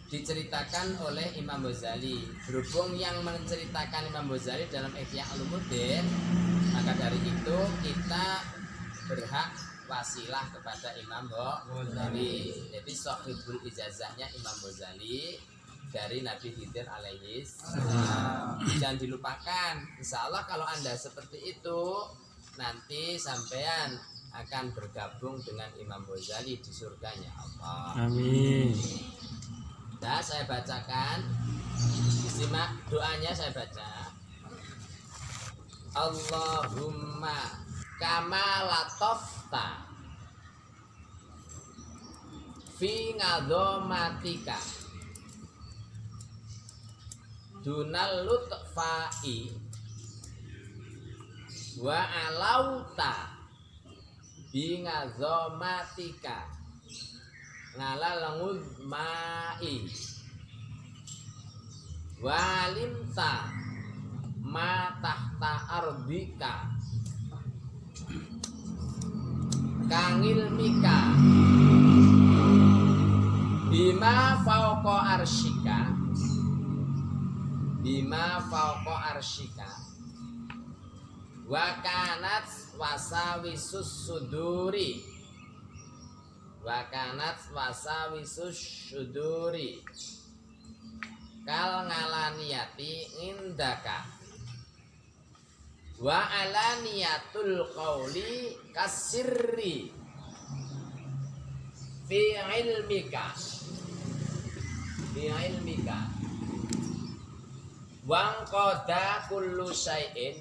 diceritakan oleh Imam Ghazali. Berhubung yang menceritakan Imam Ghazali dalam Ihya Ulumuddin, maka dari itu kita berhak wasilah kepada Imam Ghazali. Jadi sahibul ijazahnya Imam Ghazali dari Nabi Khidir alaihi salam. Jangan dilupakan. Insya Allah kalau Anda seperti itu, nanti sampean akan bergabung dengan Imam Ghazali di surganya Allah. Amin. Nah, saya bacakan. Disimak doanya, saya baca. Allahumma kama latofta fi ngadhomatika dunal lutfa'i wa alauta bi ngadhomatika ngalal ngudma'i walimta ma tahta ardika kangil mika bima fauqa arsyika wa kanat wasawisus suduri kal ngalaniyati indaka wa alaniyatul qawli kasirri fi ilmika wang qada kullu syai'in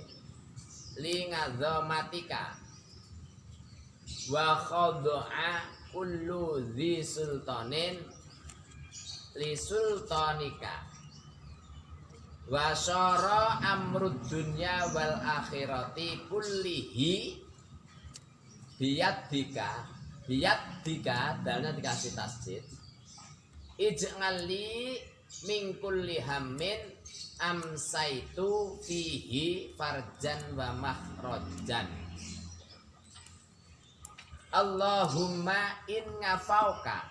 li ngadzamatika wa khada'a kullu dzi sultanin li sultanika wa syara amrud dunya wal akhirati kullihi biyadika dalnya dikasih tasjid ij'ali min kulli hammin amsaitu fihi farjan wa makhrajan Allahumma inna fauka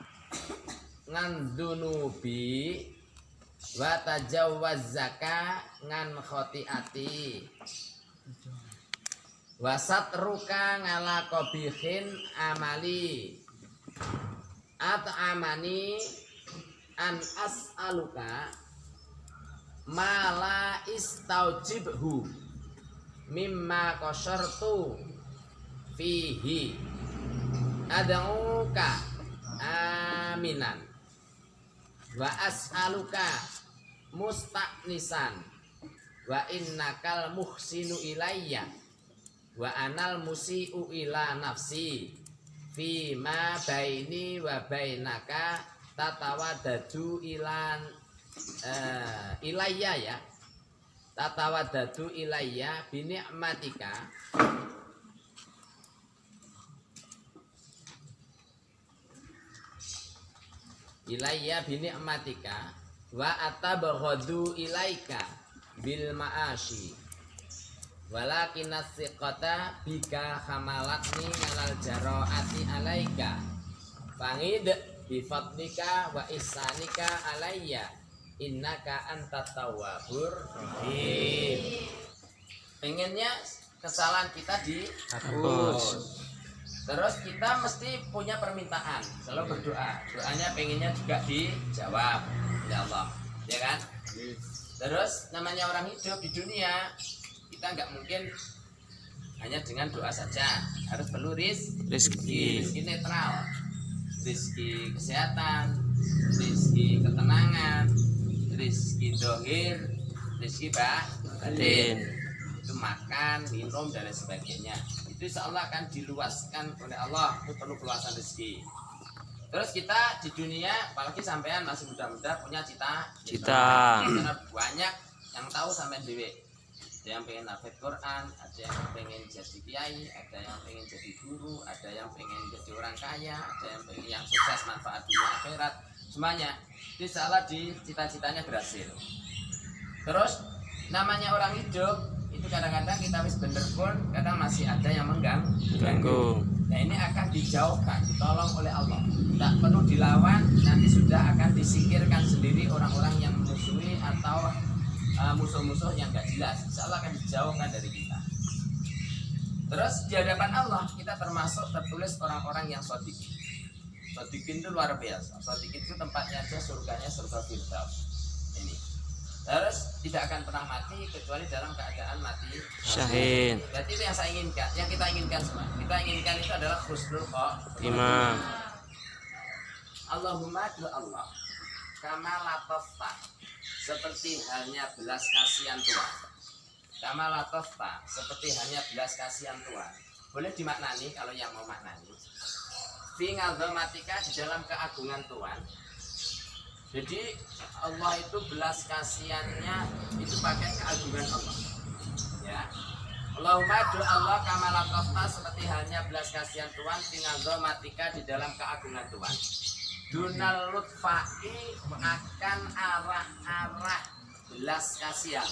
ngan dunubi wa tajawwazzaka ngan khotiati wa satruka ngala qabihin amali at'amani an as'aluka ma la istaujibhu mimma qasyartu fihi ad'uka aminan wa as'aluka mustaqnisan wa innakal muhsinu ilayya wa anal musi'u ila nafsi fi ma baini wa bainaka tatawadadu ilan ilayya ya tatawadadu ilayya bi ni'matika ilayya bi ni'matika wa atabaghadu ilaika bil ma'ashi walakin as-siqata bika hamalatni alal jaraati alaika fangid bi fadlika wa ihsanika alayya innaka antat tawwabur rahim. Pengennya kesalahan kita dihapus. Terus kita mesti punya permintaan kalau berdoa. Doanya pengennya juga dijawab oleh Allah, ya kan? Terus namanya orang hidup di dunia, kita nggak mungkin hanya dengan doa saja. Harus perlu rezeki netral, rezeki kesehatan, rezeki ketenangan, rezeki dohir, rezeki batin, itu makan, minum dan lain sebagainya. Itu insya Allah akan diluaskan oleh Allah. Itu perlu keluasan rezeki. Terus kita di dunia, apalagi sampean masih muda-muda punya cita-cita. Karena banyak yang tahu sampean dewe. Ada yang pengen hafid Quran, ada yang pengen jadi kiai, ada yang pengen jadi guru, ada yang pengen jadi orang kaya, ada yang pengen yang sukses manfaat dunia akhirat. Semuanya itu insya Allah di cita-citanya berhasil. Terus namanya orang hidup itu kadang-kadang kita wis bener pun kadang masih ada yang mengganggu. Nah ini akan dijauhkan, ditolong oleh Allah. Tak perlu dilawan, nanti nanti sudah akan disingkirkan sendiri orang-orang yang memusuhi atau musuh-musuh yang gak jelas. Insya Allah akan dijauhkan dari kita. Terus di hadapan Allah kita termasuk tertulis orang-orang yang shodiqin. Shodiqin itu luar biasa. Shodiqin itu tempatnya aja surganya surga Firdaus. Ini. Terus tidak akan pernah mati kecuali dalam keadaan mati syahid. Berarti itu yang saya inginkan, yang kita inginkan semua. Kita inginkan itu adalah husnul Khotimah. Allahumma doa Allah kama latafta, seperti halnya belas kasihan Tuhan. Kama latafta, seperti halnya belas kasihan Tuhan. Boleh dimaknani kalau yang mau maknani. Fi ngadzamatika, di dalam keagungan Tuhan. Jadi Allah itu belas kasihannya itu pakai keagungan Allah. Ya. Allahumma doa Allah kama latafta, seperti halnya belas kasihan Tuhan fi ngadzamatika, di dalam keagungan Tuhan. Dunal lutfa'i, akan arah-arah belas kasihan,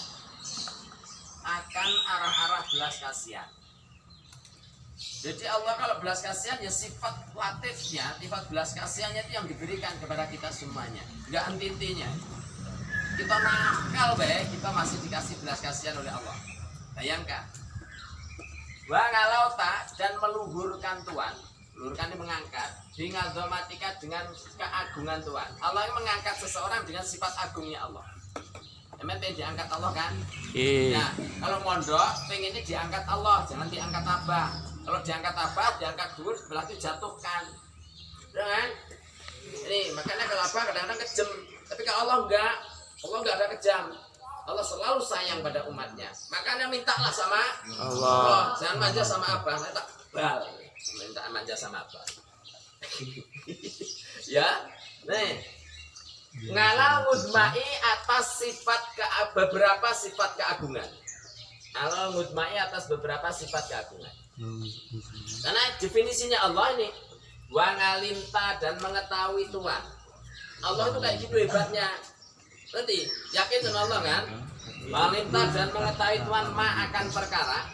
akan arah-arah belas kasihan. Jadi Allah kalau belas kasihan ya sifat latifnya, sifat belas kasihannya itu yang diberikan kepada kita semuanya, nggak henti-hentinya. Kita nakal baik, kita masih dikasih belas kasihan oleh Allah. Bayangkan. Wa ngalauta, dan meluhurkan Tuhan. Meluhurkan ini mengangkat. Dengan domatika, dengan keagungan Tuhan. Allah yang mengangkat seseorang dengan sifat agungnya Allah. Emang pengen diangkat Allah kan? Nah, kalau mondok pengennya diangkat Allah, jangan diangkat Abah. Kalau diangkat Abah, diangkat dur, berarti jatuhkan. Kan? Ini makanya kalau Abah kadang-kadang kejam, tapi kalau Allah enggak ada kejam. Allah selalu sayang pada umatnya. Makanya mintalah sama Allah. Jangan manja sama Abah, minta bal. Minta manja sama Abah. Ya, nih. Ngalau mudma'i atas beberapa sifat keagungan. Ngalau mudma'i atas beberapa sifat keagungan. Karena definisinya Allah ini wa ngalimta, dan mengetahui Tuhan. Allah itu kayak gitu hebatnya. Nanti yakin sama Allah kan? Ngalimta dan mengetahui Tuhan ma akan perkara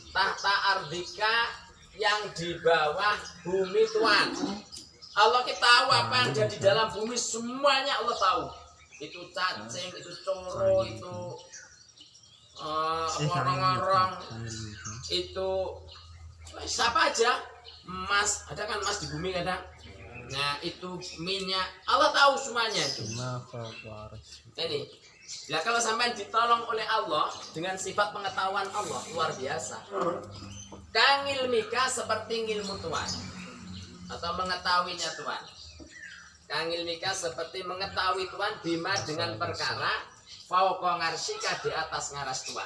tahta ardika, yang di bawah bumi Tuhan. Allah kita tahu apa yang ada di dalam bumi, semuanya Allah tahu. Itu cacing, itu coro, itu orang-orang, itu siapa aja, emas, ada kan emas di bumi kadang. Nah itu minyak, Allah tahu semuanya itu. Ini, ya kalau sampai ditolong oleh Allah dengan sifat pengetahuan Allah luar biasa. Kangilmika, seperti ilmu Tuhan atau mengetahuinya Tuhan. Kangilmika, seperti mengetahui Tuhan bima, dengan perkara fauqa ngarsika, di atas ngaras Tuhan.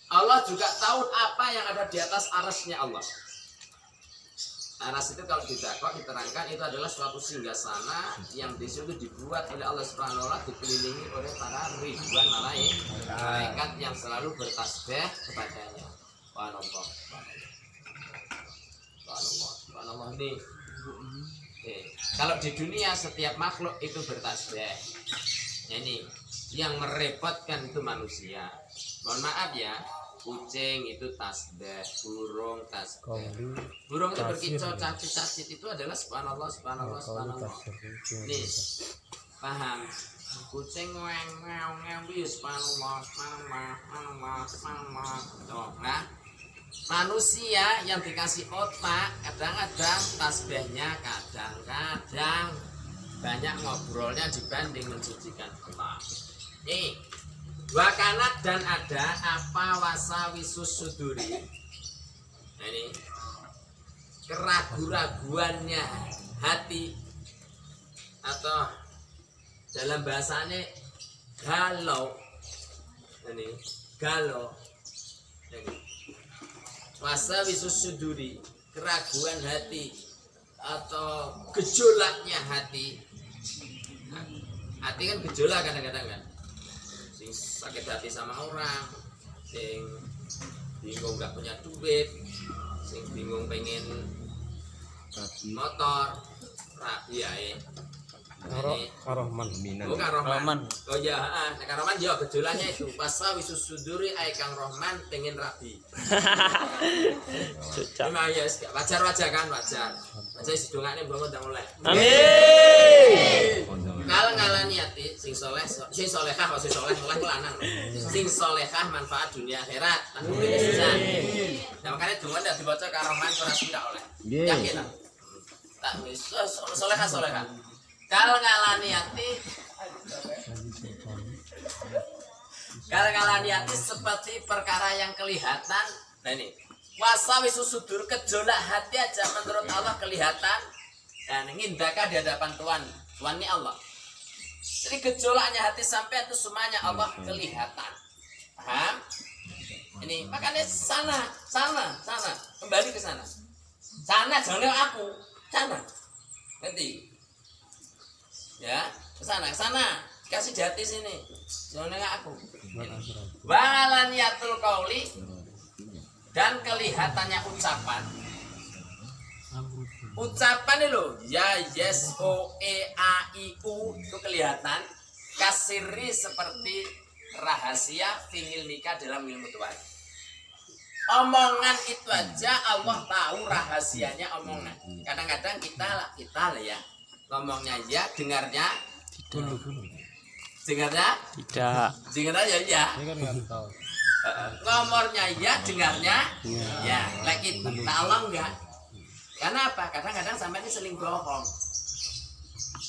Allah juga tahu apa yang ada di atas arasnya Allah. Aras itu kalau diterangkan itu adalah suatu singgasana yang di situ dibuat oleh Allah Subhanahu wa taala, dikelilingi oleh para ribuan malaikat yang selalu bertasbih kepadanya. Subhanallah nih. Kalau di dunia setiap makhluk itu bertasbih. Ini yang merepotkan itu manusia. Mohon maaf ya, kucing itu tasbih, burung tasbih. Burung itu berkicau, cacit-cacit itu adalah subhanallah. Nih, paham? Kucing ngeng subhanallah. Nah, manusia yang dikasih otak kadang-kadang tasbihnya, kadang-kadang banyak ngobrolnya dibanding mensucikan Allah. Wakanat, dan ada apa wasawisus suduri. Nah, ini keraguan-raguannya hati, atau dalam bahasanya galau. Ini galau. Ini wasawisus suduri, keraguan hati atau gejolaknya hati. Hati kan gejolak kadang-kadang kan. Sing sakit hati sama orang, sing bingung nggak punya duit, sing bingung pengen motor, ya Karohman. Bukan Rohman. Oh ya, Rohman ya gejolaknya itu pasal wisus suduri kang Rohman pengen rabi. Memang ya wajar kan wajar. Wajar sedongane bangun udah mulai. Amin. soleh, sing solehah kok sing soleh ku lanang. Sing solehah manfaat dunia akhirat. Nah, pisan. Nah, makanya donga ndak dibaca karo man ora sira oleh. Yakin tak? Tak wis solehah. Kal ngalani ati seperti perkara yang kelihatan. Nah ini wasawisu sudur, gejolak hati aja menurut Allah kelihatan. Dan ngindaka di hadapan Tuhan ini Allah. Jadi gejolaknya hati sampai itu semuanya Allah kelihatan. Paham? Ini makanya sana, kembali ke sana. Sana jangan aku, sana. Nanti. Ya, ke sana. Kasih di hati sini. Jangan aku. Walaniyatul qauli, dan kelihatannya ucapan lo ya yes o e a i u itu kelihatan kasiri seperti rahasia finil nikah dalam ilmu Tuhan. Omongan itu aja Allah tahu rahasianya omongan. Kadang-kadang kita lah ya ngomongnya ya, dengarnya dengarnya ya. Ngomornya ya, dengarnya ya. Lagi tolong enggak? Karena apa? Kadang-kadang sampai ini seling bohong.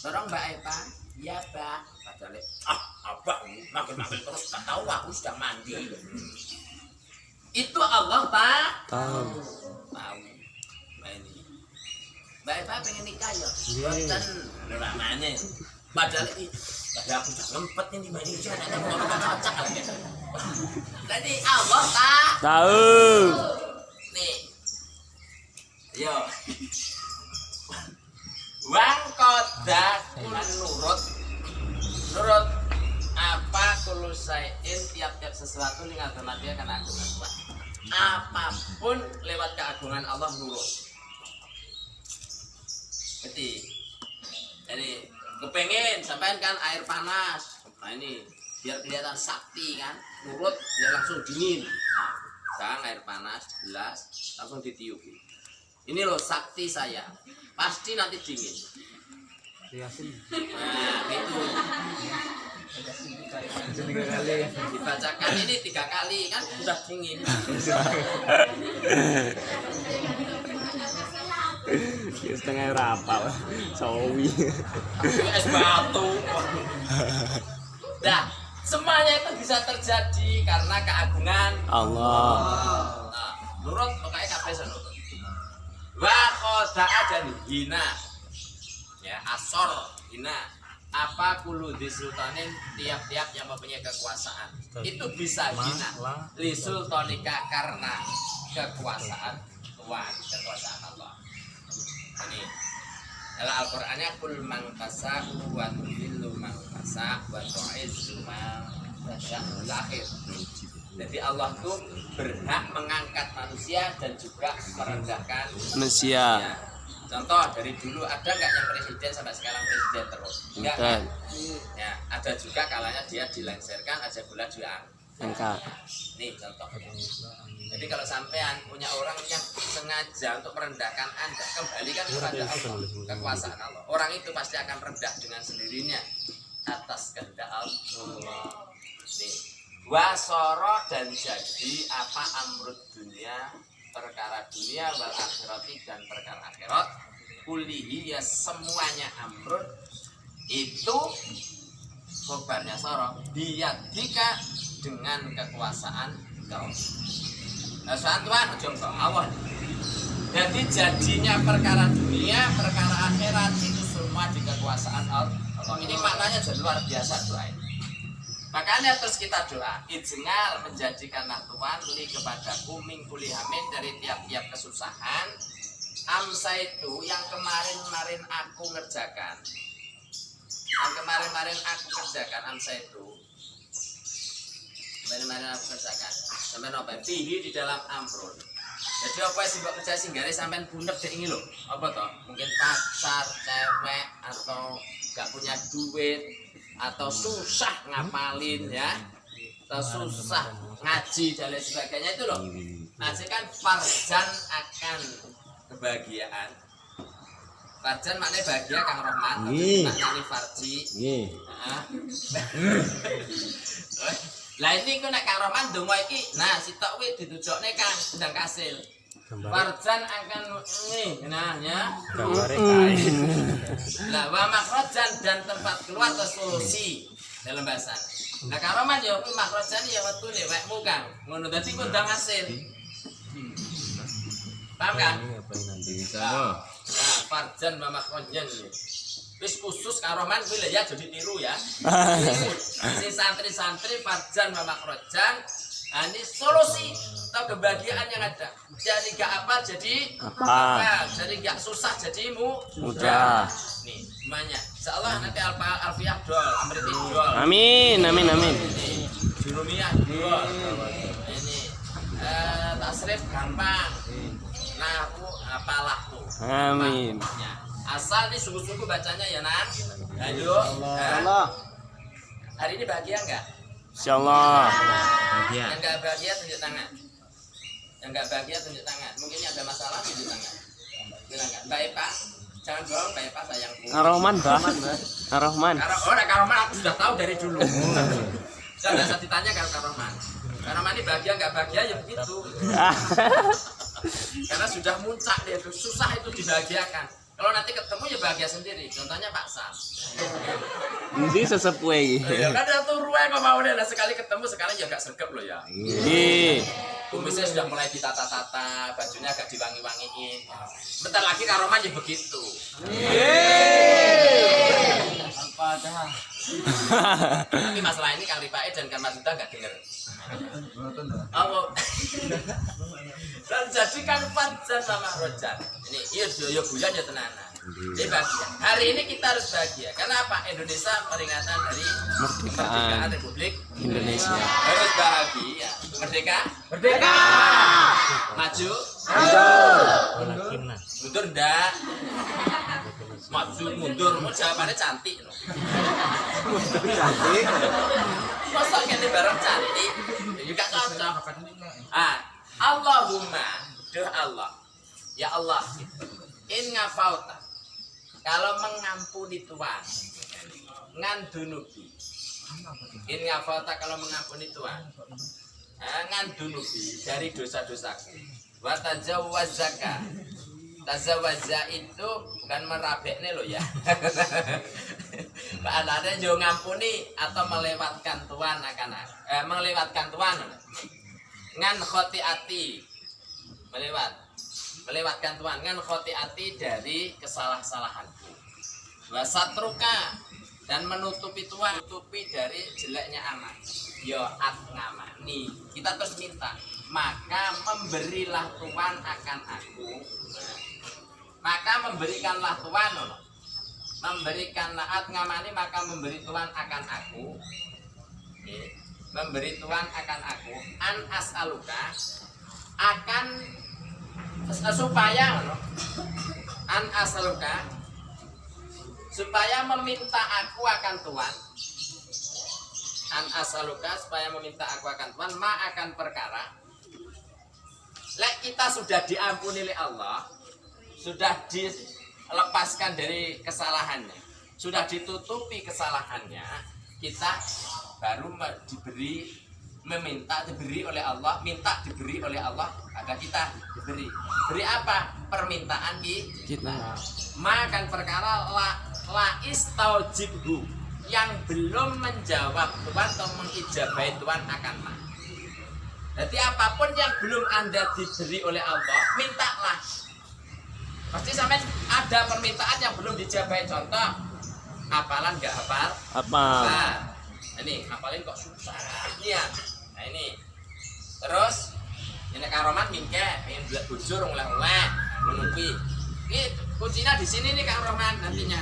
Tolong Mbak Eva, iya Mbak. Padahal abang makin terus tak tahu aku sudah mandi. Itu Allah tahu. Mbak Eva pengen nikah ya? Boten, ora maneh. Padahal aku sudah ngempet ini Mbak Eva, ada mau cocok lagi. Jadi Allah tahu. Nih. Yo. Wang kodak menurut apa kulusain tiap-tiap sesuatu ning agama dia kan agungan Tuhan. Apapun lewat keagungan Allah nurut. Jadi kepengen sampean kan air panas. Nah ini biar kelihatan sakti kan, nurut biar langsung dingin. Nah, sekarang air panas gelas langsung ditiupi. Ini loh sakti saya, pasti nanti dingin. Nah itu dibacakan ini 3 kali kan sudah dingin. Setengah berapa? Sawi. Es batu. Nah, semuanya itu bisa terjadi karena keagungan Allah. Nah, nurut pokoknya kabeh nurut. Wa khoda'a dan hina. Ya, asor hina. Apa kulu disultanin tiap-tiap yang mempunyai kekuasaan itu bisa hina li sultanika karena kekuasaan Tuhan, kekuasaan Allah. Ini dalam Al-Qur'annya kul man tasa'u wa tudillu man tasa'u wa tu'izzu man tasa'u lahir. Jadi Allah tuh berhak mengangkat manusia dan juga merendahkan manusia. Contoh dari dulu ada nggak yang presiden sampai sekarang presiden terus? Enggak kan? Ya, ada juga kalanya dia dilengsarkan, ada pula diangkat. Nih contoh. Jadi kalau sampean punya orang yang sengaja untuk merendahkan Anda, kembalikan kepada Allah, kekuasaan Allah. Orang itu pasti akan rendah dengan sendirinya atas kehendak Allah. Nih. Wasoro dan jadi apa amrud dunia, perkara dunia wal akhirati dan perkara akhirat kulihi ya semuanya amrud itu khobarnya soro biyadika dengan kekuasaan kau. Nah, Tuhan contoh Allah. Jadi jadinya perkara dunia, perkara akhirat itu semua di kekuasaan Allah. Ini maknanya jadi luar biasa doa ini. Makanya terus kita doa, ijnal menjadikanlah Tuhan li kepadaku min kulli hamin dari tiap-tiap kesusahan. Amsa itu yang kemarin-kemarin aku ngerjakan. Yang kemarin-kemarin aku kerjakan amsa itu. Kemarin-kemarin aku kerjakan. Sampai nopo fihi di dalam amrun. Jadi apa sih mbok kerja sing gare sampean bunek dek ini lho. Apa toh? Mungkin pacar, cewek atau gak punya duit atau susah ngapalin ya, atau susah ngaji dan lain sebagainya itu loh. Ngaji kan farjan akan kebahagiaan. Farjan maknanya bahagia Kang Rahman. Nggih. Maknanya farji. Nggih. Heeh. Lah ini kok nek Kang Rahman donga iki, nah sitok kuwi ditujokne Kang sedang kasil. Farjan akan nah ya. Gambare kae. Lah wa makhrajan dan tempat keluar atau solusi dalam bahasa. Nah Kang Rahman ya kuwi makhrajan ya wetune wekmu Kang. Ngono dadi kok ndang hasil. Paham kan? Nah, farjan wa makhrajan. Wis khusus Kang Rahman kuwi lho ya jadi tiru ya. Si santri-santri farjan wa makhrajan. Nah, ini solusi atau kebahagiaan yang ada. Jadi gak apa jadi Apa? Jadi gak susah jadi Mudah. Nih semuanya. Insyaallah nanti alfiah dol, amriti dol. Amin, amin, amin. Ini jurumiyah dol. Ini tasrif gampang. Nahu apalah tuh. Amin. Asal nih sungguh-sungguh bacanya ya Nan. Ayo. Allah. Hari ini bahagia enggak? Insyaallah. Yang enggak bahagia tunjuk tangan. Yang enggak bahagia tunjuk tangan. Mungkin ada masalah tunjuk tangan. Silakan. Mbak Epa, jangan bohong Mbak Epa sayangku. Ar-Rahman, Mbak. Ar-Rahman. Kak Rohman aku sudah tahu dari dulu. Saya nggak usah ditanya kalau Kak Rohman. Kak Rohman ini bahagia nggak bahagia ya begitu. Karena sudah muncak dia itu susah itu dibahagiakan. Kalau nanti ketemu ya bahagia sendiri. Contohnya Pak Sam. Ini sesepuh iki. Ya kan dia tuh ruwe kok mau deh. Nah, sekali ketemu sekarang ya agak sergap loh ya. Nggih. Kumisnya sudah mulai ditata-tata, bajunya agak diwangi-wangiin. Bentar lagi Kak Rohman ya begitu. Tapi masalah ini Kang Rifae dan Kang Masuda nggak dengar. Oh, dan jadikan farjan sama rojan. Ini iya yo bulan ya tenanan. Ini bahagia. Hari ini kita harus bahagia. Karena apa? Indonesia peringatan dari kemerdekaan Republik Indonesia. Harus bahagia. Merdeka? Merdeka. Maju? Mundur. Mundur enggak? Maju mundur, mau jawabannya cantik loh. Cantik. Masa ini barang cantik? Juga cocok. Allahumma, doa Allah. Ya Allah, in ngafauta. Kalau mengampuni Tuhan, ngandunubi. In ngafauta kalau mengampuni Tuhan, ngandunubi dari dosa-dosaku. Wa tajawwazaka. Tazawwaza itu bukan merabekne lo ya. Maknanya yo ngampuni atau melewatkan Tuhan akan melewatkan Tuhan. Ngan khotiati melewatkan Tuhan ngan khotiati dari kesalahan-kesalahanku. Wa satruka dan menutupi Tuhan, tutupi dari jeleknya amal. Yo atngamani. Kita terus minta, maka memberilah Tuhan akan aku. Maka memberikanlah Tuhan, memberikanlah atngamani, maka memberi Tuhan akan aku. Memberi Tuhan akan aku. An as'aluka akan supaya an as'aluka supaya meminta aku akan Tuhan. An as'aluka supaya meminta aku akan Tuhan ma akan perkara lek kita sudah diampuni oleh Allah, sudah dilepaskan dari kesalahannya, sudah ditutupi kesalahannya, kita baru diberi oleh Allah, minta diberi oleh Allah, ada kita diberi. Beri apa? Permintaan kita. Makan perkara la istaujibhu yang belum menjawab Tuhan atau mengijabahi Tuhan akan ma. Jadi apapun yang belum Anda diberi oleh Allah, mintalah. Pasti sampai ada permintaan yang belum dijabahi. Contoh, hafalan nggak hafal? Apa? Nah, ini hafalin kok susah. Iya. Nah ini. Terus, ini Kang Roman mingke, pengen buat bujur oleh-oleh, menutupi. Ini kuncinya di sini nih Kang Roman nantinya.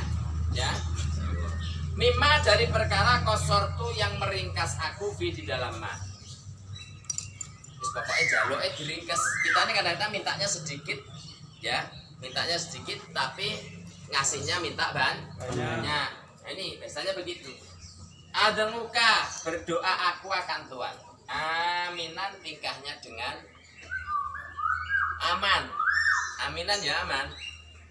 Ya. Mimma dari perkara kosortu yang meringkas aku di dalam ma. Terus pokoknya jaluk diringkas. Kita ini kadang-kadang mintanya sedikit, ya. Mintanya sedikit tapi ngasihnya minta banyak. Nah ini biasanya begitu. Ada muka berdoa aku akan Tuhan. Aminan tingkahnya dengan aman. Aminan ya aman.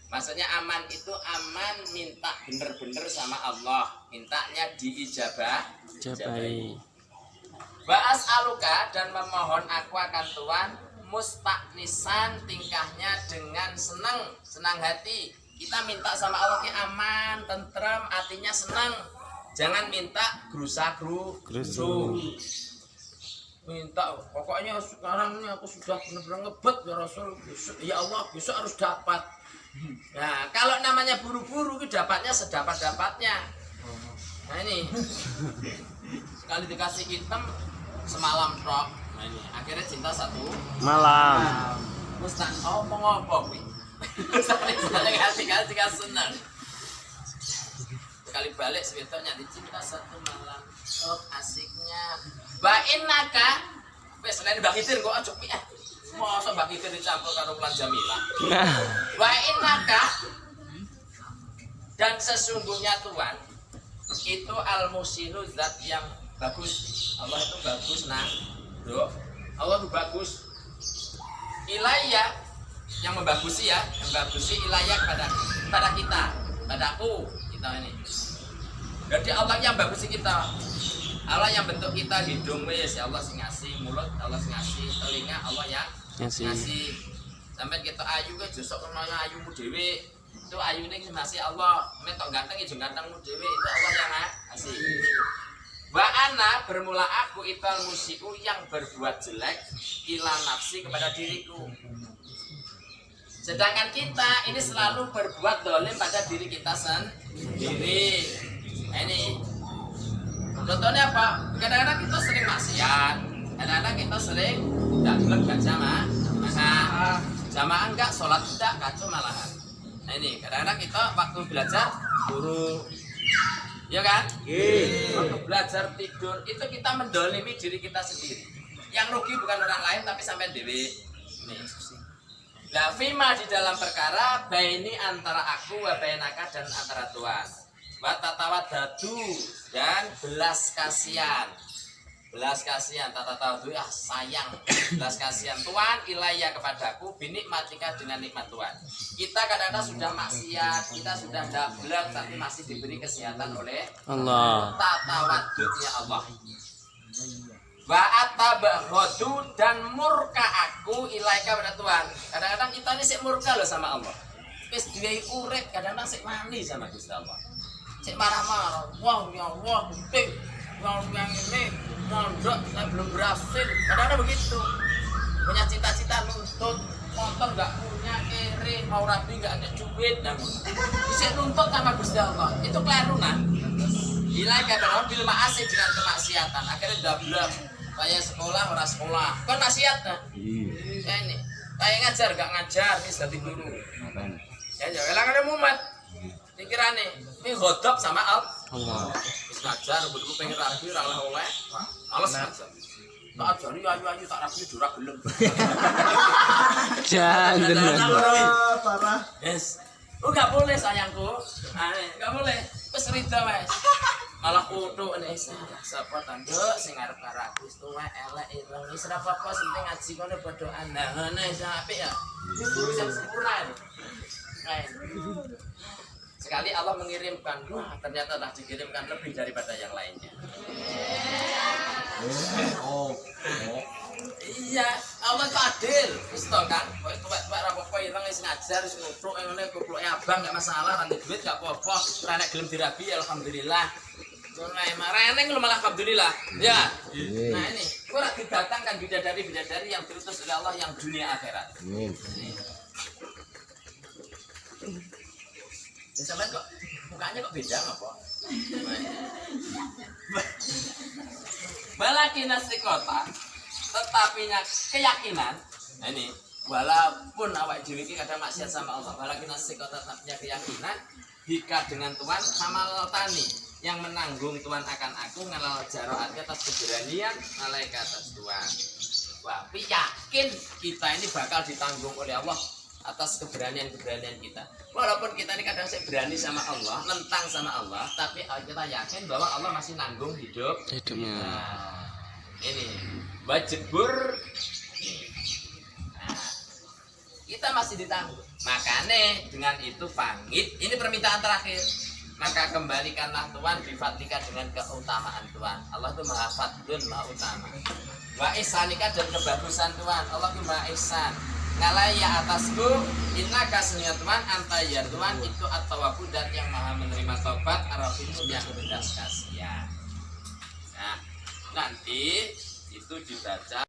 Maksudnya aman itu aman minta bener-bener sama Allah, mintanya diijabah. Jabai. Ba'as aluka dan memohon aku akan Tuhan mustaknisan tingkahnya dengan senang hati. Kita minta sama Allah ki aman, tentrem, artinya senang. Jangan minta gerusa-gerusu. Minta pokoknya sekarang ini aku sudah benar-benar ngebet ya Rasul. Ya Allah, besok harus dapat. Nah, kalau namanya buru-buru ki dapatnya sedapat-dapatnya. Nah ini sekali dikasih hitam semalam tok. Nah ini akhirnya cinta satu Malam. Ustaz ngomong kuwi. Saling hati-hati kan senang. Sekali balik sebetulnya dicinta satu malam. Oh asiknya. Bainaka. Wes selain Mbak Khidir kok aja piye. Mosok Mbak Khidir dicampur karo Lan Jamilah. Bainaka. Dan sesungguhnya Tuhan itu al-musinu zat yang bagus. Allah itu bagus nah. Bro, Allah itu bagus. Ilayya yang membagusi ya, yang membagusi ilayya pada kita, padaku kita ini. Jadi Allah yang bagusi kita. Allah yang bentuk kita hidung wis ya Allah sing ngasih, mulut Allah sing ngasih, telinga Allah yang ngasih. Sampai kita ayu ke justru kena ayumu dhewe. Itu ayune sing ngasih Allah. Men tok ganteng ya gantengmu dhewe itu Allah yang ngasih. Wa ana bermula aku ital musiku yang berbuat jelek ila nafsi kepada diriku. Sedangkan kita ini selalu berbuat dolim pada diri kita sendiri. Nah, ini contohnya apa? Kadang-kadang kita sering maksiat, kadang-kadang kita sering tidak gelap gak jamaah enggak, sholat tidak kacau malahan. Nah ini kadang-kadang kita waktu belajar guru, ya kan? Waktu belajar tidur itu kita mendolimi diri kita sendiri. Yang rugi bukan orang lain tapi sampai dewi. Nih. Nah, fima di dalam perkara baini antara aku wa bainaka dan antara Tuhan. Wa tatawaddu dan belas kasihan. Belas kasihan tatatawadu ya sayang. Belas kasihan Tuhan ilayya kepadaku binikmatika dengan nikmat Tuhan. Kita kadang-kadang sudah maksiat, kita sudah dablek tapi masih diberi kesehatan oleh Allah. Tatawaddunya Allah. Wa atabaghadu dan murka aku ilaika pada Tuhan. Kadang-kadang kita ini sik murka loh sama Allah. Wis diwehi urip kadang-kadang sik mani sama Gusti Allah. Sik marah-marah. Wah ya Allah, penting yang ini mondok saya belum berhasil. Kadang-kadang begitu. Punya cita-cita nuntut, motor enggak punya, kere, mau rapi enggak ada duit dan isik nuntut sama Gusti Allah. Itu keliru nah. Ilaika bil ma'asi dengan kemaksiatan. Akhirnya dablek. Kayak sekolah ora sekolah kan maksiat nah. Ya ini kayak ngajar gak ngajar ini jadi guru ya jangan ada mumet pikirane ini godop sama Allah wis ngajar betul pengen rapi ora oleh males ngajar tak ajari ayu-ayu tak rapi ora gelem Jangan. Parah. yes gak boleh sayangku gak boleh wis rida wis malah kudu nek sapa tanduk sing arep karo aku tuwa elek ireng wis ora apa-apa penting ngaji kono padha ana ngene wis apik ya guru yang sempurna sekali Allah mengirimkan wah ternyata telah dikirimkan lebih daripada yang lainnya iya Allah itu adil wis to kan kok tuwek-tuwek ra apa-apa ireng wis ngajar wis nutuk ngene kupluke abang gak masalah nanti duit gak apa-apa ora nek gelem dirabi alhamdulillah. Reneng lu malah alhamdulillah. Ya. Nah ini, ora didatangkan bidadari-bidadari yang diutus oleh Allah yang dunia akhirat. Amin. Sampai kok mukanya kok beda ngapa? Balakinas sikota tetapinya keyakinan. Nah ini, walaupun awak dhewe iki kadang maksiat sama Allah, balakinas sikota tetapnya keyakinan jika dengan Tuhan amal tani yang menanggung Tuhan akan aku ngalal jaroat atas keberanian malaikat atas Tuhan. Wah, yakin kita ini bakal ditanggung oleh Allah atas keberanian-keberanian kita. Walaupun kita ini kadang berani sama Allah, nentang sama Allah, tapi kita yakin bahwa Allah masih nanggung hidupnya. Nah, ini wajibur. Nah, kita masih ditanggung. Makanya dengan itu fangit, ini permintaan terakhir. Maka kembalikanlah Tuhan bifadlika dengan keutamaan Tuhan. Allah itu maha fadlun, maha utama. Wa ihsanika dan kebagusan Tuhan. Allah itu maha ihsan. Ngalaya atasku, inna kasnya Tuhan, anta ya Tuhan itu at-tawwabud dan yang maha menerima tobat, ar-rahimu yang belas kasihan. Nah, nanti itu dibaca